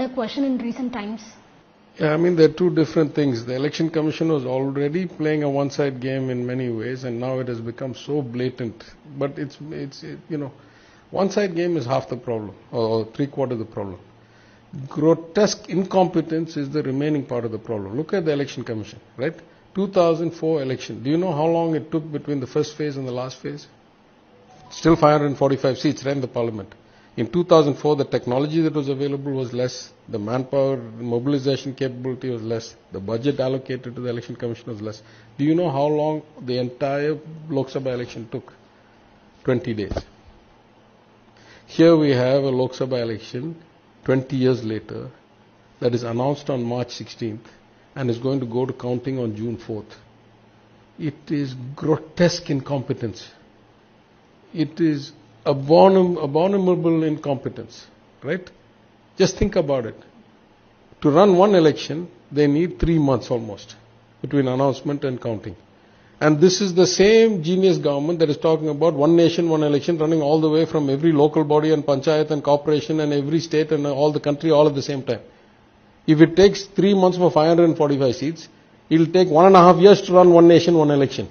under question in recent times? Yeah, I mean, they're two different things. The Election Commission was already playing a one-side game in many ways, and now it has become so blatant. But it's one-side game is half the problem, or three-quarters of the problem. Grotesque incompetence is the remaining part of the problem. Look at the Election Commission, right? 2004 election. Do you know how long it took between the first phase and the last phase? Still 545 seats, right, in the parliament. In 2004, the technology that was available was less. The manpower mobilization capability was less. The budget allocated to the Election Commission was less. Do you know how long the entire Lok Sabha election took? 20 days. Here we have a Lok Sabha election 20 years later that is announced on March 16th and is going to go to counting on June 4th. It is grotesque incompetence. It is abominable incompetence, right? Just think about it. To run one election, they need 3 months almost between announcement and counting. And this is the same genius government that is talking about one nation, one election, running all the way from every local body and panchayat and corporation and every state and all the country all at the same time. If it takes 3 months for 545 seats, it will take 1.5 years to run one nation, one election.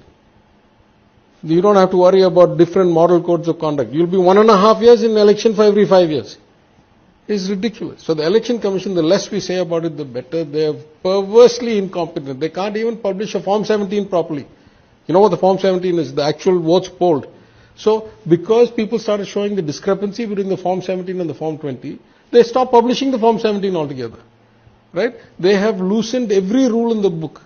You don't have to worry about different moral codes of conduct. You'll be 1.5 years in election for every 5 years. It's ridiculous. So the Election Commission, the less we say about it, the better. They are perversely incompetent. They can't even publish a Form 17 properly. You know what the Form 17 is? The actual votes polled. So because people started showing the discrepancy between the Form 17 and the Form 20, they stopped publishing the Form 17 altogether. Right? They have loosened every rule in the book.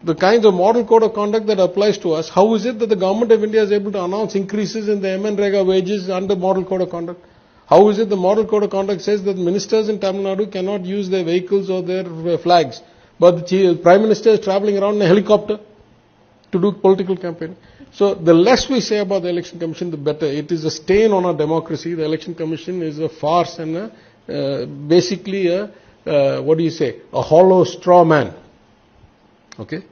The kinds of model code of conduct that applies to us, how is it that the government of India is able to announce increases in the MNREGA wages under model code of conduct? How is it the model code of conduct says that ministers in Tamil Nadu cannot use their vehicles or their flags, but the Prime Minister is traveling around in a helicopter to do political campaigning? So the less we say about the Election Commission, the better. It is a stain on our democracy. The Election Commission is a farce and basically a hollow straw man. Okay?